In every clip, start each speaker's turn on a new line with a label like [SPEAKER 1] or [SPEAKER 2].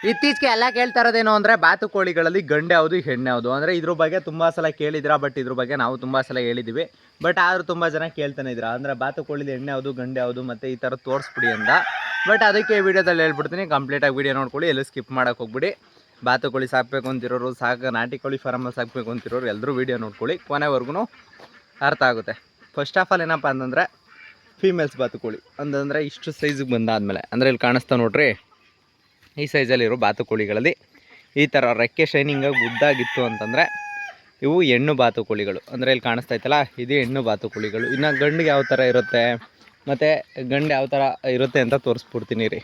[SPEAKER 1] ಇತ್ತೀಚೆಗೆ ಎಲ್ಲ ಕೇಳ್ತಾ ಇರೋದೇನು ಅಂದರೆ ಬಾತುಕೋಳಿಗಳಲ್ಲಿ ಗಂಡು ಯಾವುದು ಹೆಣ್ಣು ಯಾವುದು ಅಂದರೆ ಇದ್ರ ಬಗ್ಗೆ ತುಂಬ ಸಲ ಕೇಳಿದ್ರ. ಬಟ್ ಇದ್ರ ಬಗ್ಗೆ ನಾವು ತುಂಬ ಸಲ ಹೇಳಿದ್ದೀವಿ. ಬಟ್ ಆದರೂ ತುಂಬ ಜನ ಕೇಳ್ತಾನೆ ಇದ್ರ ಅಂದರೆ ಬಾತುಕೋಳಿಲಿ ಹೆಣ್ಣು ಯಾವುದು ಗಂಡು ಯಾವುದು ಮತ್ತು ಈ ಥರ ತೋರಿಸ್ಬಿಡಿ ಅಂತ. ಬಟ್ ಅದಕ್ಕೆ ವಿಡಿಯೋದಲ್ಲಿ ಹೇಳ್ಬಿಡ್ತೀನಿ, ಕಂಪ್ಲೀಟಾಗಿ ವಿಡಿಯೋ ನೋಡ್ಕೊಳ್ಳಿ, ಎಲ್ಲೂ ಸ್ಕಿಪ್ ಮಾಡೋಕೆ ಹೋಗ್ಬಿಡಿ. ಬಾತುಕೋಳಿ ಸಾಕಬೇಕು ಅಂತಿರೋರು, ನಾಟಿ ಕೋಳಿ ಫಾರಮಲ್ಲಿ ಸಾಕಬೇಕು ಅಂತಿರೋರು ಎಲ್ಲರೂ ವಿಡಿಯೋ ನೋಡ್ಕೊಳ್ಳಿ, ಕೊನೆವರೆಗೂ ಅರ್ಥ ಆಗುತ್ತೆ. ಫಸ್ಟ್ ಆಫ್ ಆಲ್ ಏನಪ್ಪ ಅಂತಂದರೆ ಫೀಮೇಲ್ಸ್ ಬಾತುಕೋಳಿ ಅಂತಂದರೆ ಇಷ್ಟು ಸೈಜಿಗೆ ಬಂದಾದಮೇಲೆ ಅಂದರೆ ಇಲ್ಲಿ ಕಾಣಿಸ್ತಾ ನೋಡ್ರಿ, ಈ ಸೈಜಲ್ಲಿರೋ ಬಾತುಕೋಳಿಗಳಲ್ಲಿ ಈ ಥರ ರೆಕ್ಕೆ ಶೈನಿಂಗಾಗಿ ಉದ್ದಾಗಿತ್ತು ಅಂತಂದರೆ ಇವು ಹೆಣ್ಣು ಬಾತುಕೋಳಿಗಳು. ಅಂದರೆ ಇಲ್ಲಿ ಕಾಣಿಸ್ತಾ ಇತ್ತಲ್ಲ, ಇದು ಹೆಣ್ಣು ಬಾತುಕೋಳಿಗಳು. ಇನ್ನು ಗಂಡಿಗೆ ಯಾವ ಥರ ಇರುತ್ತೆ ಮತ್ತು ಗಂಡು ಯಾವ ಥರ ಇರುತ್ತೆ ಅಂತ ತೋರಿಸ್ಬಿಡ್ತೀನಿ ರೀ.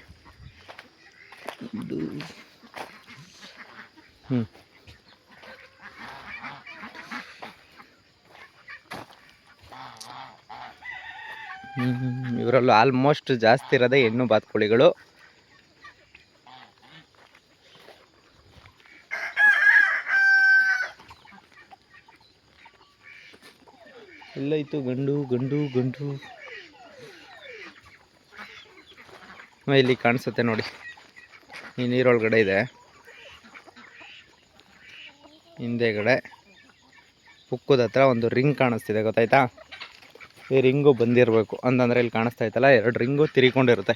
[SPEAKER 1] ಇವರಲ್ಲೂ ಆಲ್ಮೋಸ್ಟ್ ಜಾಸ್ತಿ ಇರೋದೇ ಹೆಣ್ಣು ಬಾತುಕೋಳಿಗಳು. ಎಲ್ಲೈತು ಗಂಡು ಗಂಡು ಗಂಡು ಇಲ್ಲಿ ಕಾಣಿಸುತ್ತೆ ನೋಡಿ, ಈ ನೀರೊಳಗಡೆ ಇದೆ. ಹಿಂದೆಗಡೆ ಪುಕ್ಕದ ಹತ್ರ ಒಂದು ರಿಂಗ್ ಕಾಣಿಸ್ತಿದೆ, ಗೊತ್ತಾಯ್ತಾ? ಈ ರಿಂಗು ಬಂದಿರಬೇಕು ಅಂತಂದರೆ ಇಲ್ಲಿ ಕಾಣಿಸ್ತಾ ಇತ್ತಲ್ಲ, 2 ರಿಂಗು ತಿರ್ಕೊಂಡಿರುತ್ತೆ.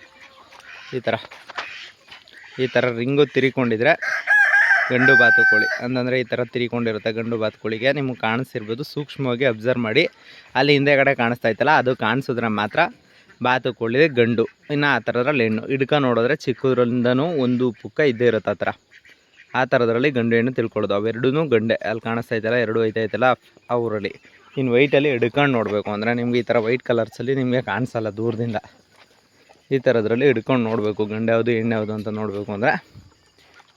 [SPEAKER 1] ಈ ಥರ ರಿಂಗು ತಿರ್ಕೊಂಡಿದ್ರೆ ಗಂಡು ಬಾತುಕೋಳಿ ಅಂತಂದರೆ ಈ ಥರ ತಿರ್ಕೊಂಡಿರುತ್ತೆ. ಗಂಡು ಬಾತುಕೋಳಿಗೆ ನಿಮ್ಗೆ ಕಾಣಿಸ್ತಿರ್ಬೋದು, ಸೂಕ್ಷ್ಮವಾಗಿ ಅಬ್ಸರ್ವ್ ಮಾಡಿ. ಅಲ್ಲಿ ಹಿಂದೆಗಡೆ ಕಾಣಿಸ್ತಾ ಇತ್ತಲ್ಲ, ಅದು ಕಾಣಿಸಿದ್ರೆ ಮಾತ್ರ ಬಾತುಕೋಳಿ ಗಂಡು. ಇನ್ನು ಆ ಥರದ್ರಲ್ಲಿ ಹೆಣ್ಣು. ನೋಡಿದ್ರೆ ಚಿಕ್ಕದ್ರಿಂದನೂ ಒಂದು ಪುಕ್ಕ ಇದ್ದೇ ಇರುತ್ತೆ ಆ ಥರದ್ರಲ್ಲಿ ಗಂಡು ಹೆಣ್ಣು ತಿಳ್ಕೊಳ್ಳೋದು. ಅವೆರಡೂ ಗಂಡೆ. ಅಲ್ಲಿ ಕಾಣಿಸ್ತಾ ಇತ್ತಲ್ಲ, 2 ಐತೈತಲ್ಲ ಅವರಲ್ಲಿ. ಇನ್ನು ವೈಟಲ್ಲಿ ಹಿಡ್ಕೊಂಡು ನೋಡಬೇಕು ಅಂದರೆ ನಿಮ್ಗೆ ಈ ಥರ ವೈಟ್ ಕಲರ್ಸಲ್ಲಿ ನಿಮಗೆ ಕಾಣಿಸಲ್ಲ ದೂರದಿಂದ. ಈ ಥರದ್ರಲ್ಲಿ ಹಿಡ್ಕೊಂಡು ನೋಡಬೇಕು, ಗಂಡು ಯಾವುದು ಹೆಣ್ಣು ಯಾವುದು ಅಂತ ನೋಡಬೇಕು ಅಂದರೆ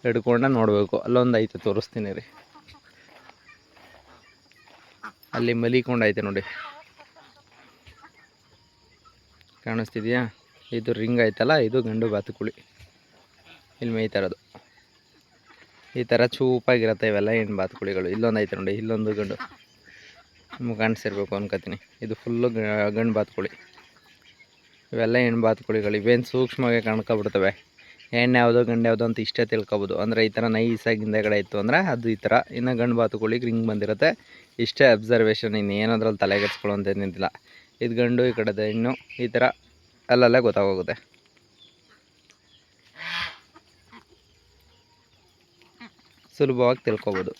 [SPEAKER 1] ಹಿಡ್ಕೊಂಡ ನೋಡಬೇಕು. ಅಲ್ಲೊಂದು ಐತೆ, ತೋರಿಸ್ತೀನಿ ರೀ. ಅಲ್ಲಿ ಮಲಿಕೊಂಡು ಐತೆ ನೋಡಿ, ಕಾಣಿಸ್ತಿದೆಯಾ? ಇದು ರಿಂಗ್ ಐತಲ್ಲ, ಇದು ಗಂಡು ಬಾತುಕೋಳಿ. ಇಲ್ಲಿ ಮೇಯ್ತಾ ಇರೋದು ಈ ಥರ ಚೂಪಾಗಿರುತ್ತೆ. ಇವೆಲ್ಲ ಹೆಣ್ಣು ಬಾತುಕೋಳಿಗಳು. ಇಲ್ಲೊಂದು ಐತೆ ನೋಡಿ, ಇಲ್ಲೊಂದು ಗಂಡು. ನಿಮ್ಗೆ ಕಾಣಿಸಿರ್ಬೇಕು ಅನ್ಕೋತೀನಿ. ಇದು ಫುಲ್ಲು ಗಂಡು ಬಾತುಕೋಳಿ. ಇವೆಲ್ಲ ಹೆಣ್ಣು ಬಾತುಕೋಳಿಗಳು. ಇವೇನು ಸೂಕ್ಷ್ಮವಾಗಿ ಕಾಣ್ಕೊಬಿಡ್ತವೆ. ಹೆಣ್ಣು ಯಾವುದು ಗಂಡು ಯಾವುದು ಅಂತ ಇಷ್ಟೇ ತಿಳ್ಕೊಬೋದು. ಅಂದರೆ ಈ ಥರ ನೈಸಾಗಿ ಹಿಂದೆಗಡೆ ಇತ್ತು ಅಂದರೆ ಅದು ಈ ಥರ. ಇನ್ನು ಗಂಡು ಬಾತುಕೋಳಿಗೆ ರಿಂಗ್ ಬಂದಿರುತ್ತೆ. ಇಷ್ಟೇ ಅಬ್ಸರ್ವೇಷನ್, ಇನ್ನೇನದ್ರಲ್ಲಿ ತಲೆಗೆಡ್ಸ್ಕೊಳ್ಳೋಂತೇನಿಲ್ಲ. ಇದು ಗಂಡು, ಈ ಕಡೆದ ಹೆಣ್ಣು, ಈ ಥರ ಅಲ್ಲಲ್ಲೇ ಗೊತ್ತಾಗೋಗುತ್ತೆ. ಸುಲಭವಾಗಿ ತಿಳ್ಕೊಬೋದು.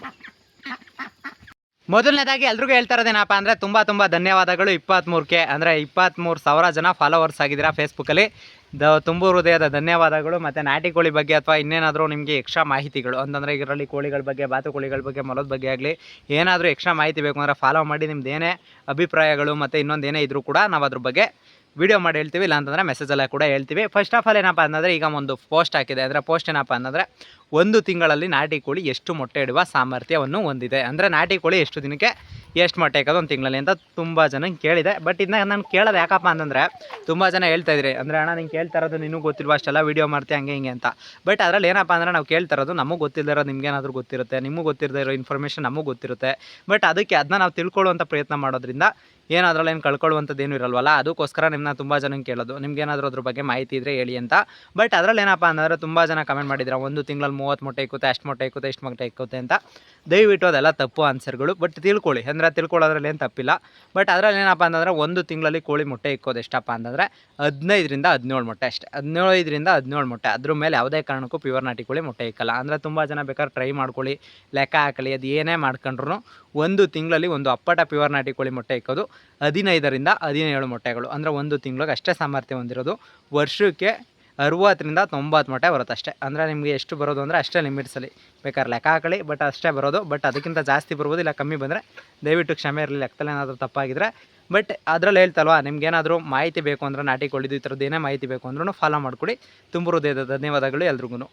[SPEAKER 1] ಮೊದಲನೇದಾಗಿ ಎಲ್ರಿಗೂ ಹೇಳ್ತಾ ಇರೋದೇನಪ್ಪ ಅಂದರೆ ತುಂಬ ಧನ್ಯವಾದಗಳು. 23K ಅಂದರೆ 23,000 ಜನ ಫಾಲೋವರ್ಸ್ ಆಗಿದ್ದೀರಾ ಫೇಸ್ಬುಕ್ಕಲ್ಲಿ. ತುಂಬ ಹೃದಯದ ಧನ್ಯವಾದಗಳು. ಮತ್ತು ನಾಟಿ ಕೋಳಿ ಬಗ್ಗೆ ಅಥವಾ ಇನ್ನೇನಾದರೂ ನಿಮಗೆ ಎಕ್ಸ್ಟ್ರಾ ಮಾಹಿತಿಗಳು ಅಂತಂದರೆ ಇದರಲ್ಲಿ ಕೋಳಿಗಳ ಬಗ್ಗೆ, ಬಾತುಕೋಳಿಗಳ ಬಗ್ಗೆ, ಮೊಲದ ಬಗ್ಗೆ ಆಗಲಿ ಏನಾದರೂ ಎಕ್ಸ್ಟ್ರಾ ಮಾಹಿತಿ ಬೇಕು ಅಂದರೆ ಫಾಲೋ ಮಾಡಿ. ನಿಮ್ದು ಏನೇ ಅಭಿಪ್ರಾಯಗಳು ಮತ್ತು ಇನ್ನೊಂದು ಏನೇ ಇದ್ದರೂ ಕೂಡ ನಾವು ಅದ್ರ ಬಗ್ಗೆ ವಿಡಿಯೋ ಮಾಡಿ ಹೇಳ್ತೀವಿ. ಇಲ್ಲ ಅಂತಂದರೆ ಮೆಸೇಜಲ್ಲೇ ಕೂಡ ಹೇಳ್ತೀವಿ. ಫಸ್ಟ್ ಆಫ್ ಆಲ್ ಏನಪ್ಪ ಅಂತಂದರೆ ಈಗ ಒಂದು ಪೋಸ್ಟ್ ಹಾಕಿದೆ. ಅಂದರೆ ಪೋಸ್ಟ್ ಏನಪ್ಪ ಅಂತಂದರೆ 1 ತಿಂಗಳಲ್ಲಿ ನಾಟಿ ಕೋಳಿ ಎಷ್ಟು ಮೊಟ್ಟೆ ಇಡುವ ಸಾಮರ್ಥ್ಯವನ್ನು ಹೊಂದಿದೆ. ಅಂದರೆ ನಾಟಿ ಕೋಳಿ ಎಷ್ಟು ದಿನಕ್ಕೆ ಎಷ್ಟು ಮೊಟ್ಟೆ ಇಕ್ಕೋದು 1 ತಿಂಗಳಲ್ಲಿ ಅಂತ ತುಂಬ ಜನ ಕೇಳಿದೆ. ಬಟ್ ಇದನ್ನ ನಾನು ಕೇಳೋದು ಯಾಕಪ್ಪ ಅಂತಂದರೆ ತುಂಬ ಜನ ಹೇಳ್ತಾ ಇದ್ರಿ, ಅಂದರೆ ಅಣ್ಣ ನಿಂಗೆ ಕೇಳ್ತಾ ಇರೋದು ನಿನಗೂ ಗೊತ್ತಿಲ್ವ, ಅಷ್ಟೆಲ್ಲ ವೀಡಿಯೋ ಮಾಡ್ತೀಯ ಹಂಗೆ ಹಿಂಗೆ ಅಂತ. ಬಟ್ ಅದರಲ್ಲಿ ಏನಪ್ಪ ಅಂದರೆ ನಾವು ಕೇಳ್ತಾ ಇರೋದು ನಮಗೆ ಗೊತ್ತಿಲ್ಲದಿರೋದು ನಿಮ್ಗೇನಾದರೂ ಗೊತ್ತಿರುತ್ತೆ, ನಿಮಗೆ ಗೊತ್ತಿರದೇ ಇರೋ ಇನ್ಫಾರ್ಮೇಷನ್ ನಮಗೆ ಗೊತ್ತಿರುತ್ತೆ. ಬಟ್ ಅದನ್ನ ನಾವು ತಿಳ್ಕೊಳ್ಳುವಂಥ ಪ್ರಯತ್ನ ಮಾಡೋದ್ರಿಂದ ಏನಾದ್ರಲ್ಲಿ ಏನು ಕಳ್ಕೊಳ್ಳುವಂಥದ್ದು ಏನೂ ಇರಲ್ವಲ್ಲ. ಅದಕ್ಕೋಸ್ಕರ ನಿಮ್ಮನ್ನ ತುಂಬ ಜನಕ್ಕೆ ಕೇಳೋದು, ನಿಮ್ಗೇನಾದರೂ ಅದ್ರ ಬಗ್ಗೆ ಮಾಹಿತಿ ಇದ್ದರೆ ಹೇಳಿ ಅಂತ. ಬಟ್ ಅದರಲ್ಲಿ ಏನಪ್ಪ ಅಂತಂದರೆ ತುಂಬ ಜನ ಕಮೆಂಟ್ ಮಾಡಿದ್ರೆ 1 ತಿಂಗಳಲ್ಲಿ 30 ಮೊಟ್ಟೆ ಇಕ್ಕುತ್ತೆ, ಅಷ್ಟು ಮೊಟ್ಟೆ ಇಕ್ಕುತ್ತೆ, ಇಷ್ಟು ಮೊಟ್ಟೆ ಇಕ್ಕುತ್ತೆ ಅಂತ. ದಯವಿಟ್ಟು ಅದೆಲ್ಲ ತಪ್ಪು ಆನ್ಸರ್ಗಳು. ಬಟ್ ತಿಳ್ಕೊಳ್ಳಿ, ಅಂದರೆ ತಿಳ್ಕೊಳ್ಳೋದ್ರಲ್ಲಿ ಏನು ತಪ್ಪಿಲ್ಲ. ಬಟ್ ಅದರಲ್ಲಿ ಏನಪ್ಪ ಅಂತಂದರೆ 1 ತಿಂಗಳಲ್ಲಿ ಕೋಳಿ ಮೊಟ್ಟೆ ಇಕ್ಕೋದು ಎಷ್ಟಪ್ಪ ಅಂತಂದರೆ 15ರಿಂದ 17 ಮೊಟ್ಟೆ ಅಷ್ಟೇ. 15ರಿಂದ 17 ಮೊಟ್ಟೆ. ಅದ್ರ ಮೇಲೆ ಯಾವುದೇ ಕಾರಣಕ್ಕೂ ಪ್ಯೂರ್ ನಾಟಿ ಕೋಳಿ ಮೊಟ್ಟೆ ಇಕ್ಕಲ್ಲ. ಅಂದರೆ ತುಂಬ ಜನ ಬೇಕಾದ್ರೆ ಟ್ರೈ ಮಾಡ್ಕೊಳ್ಳಿ, ಲೆಕ್ಕ ಹಾಕಲಿ, ಅದು ಏನೇ ಮಾಡ್ಕೊಂಡ್ರು 1 ತಿಂಗಳಲ್ಲಿ ಒಂದು ಅಪ್ಪಟ ಪ್ಯೂರ್ ನಾಟಿ ಕೋಳಿ ಮೊಟ್ಟೆ ಇಕ್ಕೋದು 15ರಿಂದ 17 ಮೊಟ್ಟೆಗಳು. ಅಂದರೆ 1 ತಿಂಗಳಿಗೆ ಅಷ್ಟೇ ಸಾಮರ್ಥ್ಯ ಹೊಂದಿರೋದು. ವರ್ಷಕ್ಕೆ 60ರಿಂದ 90 ಮೊಟ್ಟೆ ಬರುತ್ತೆ ಅಷ್ಟೇ. ಅಂದರೆ ನಿಮಗೆ ಎಷ್ಟು ಬರೋದು ಅಂದರೆ ಅಷ್ಟೇ ಲಿಮಿಟ್ಸಲ್ಲಿ ಬೇಕಾದ್ರೆ ಲೆಕ್ಕ ಹಾಕೊಳ್ಳಿ. ಬಟ್ ಅಷ್ಟೇ ಬರೋದು. ಬಟ್ ಅದಕ್ಕಿಂತ ಜಾಸ್ತಿ ಬರ್ಬೋದು, ಇಲ್ಲ ಕಮ್ಮಿ ಬಂದರೆ ದಯವಿಟ್ಟು ಕ್ಷಮೆ ಇರಲಿ, ಲೆಕ್ಕದಲ್ಲಿ ಏನಾದರೂ ತಪ್ಪಾಗಿದ್ರೆ. ಬಟ್ ಅದರಲ್ಲಿ ಹೇಳ್ತಲ್ವ, ನಿಮ್ಗೇನಾದರೂ ಮಾಹಿತಿ ಬೇಕು ಅಂದರೆ ನಾಟಿ ಕೋಳಿದು ಈ ಥರದ್ದು ಏನೇ ಮಾಹಿತಿ ಬೇಕು ಅಂದ್ರೂ ಫಾಲೋ ಮಾಡ್ಕೊಳ್ಳಿ. ತುಂಬ ಹೃದಯದ ಧನ್ಯವಾದಗಳು ಎಲ್ರಿಗೂ.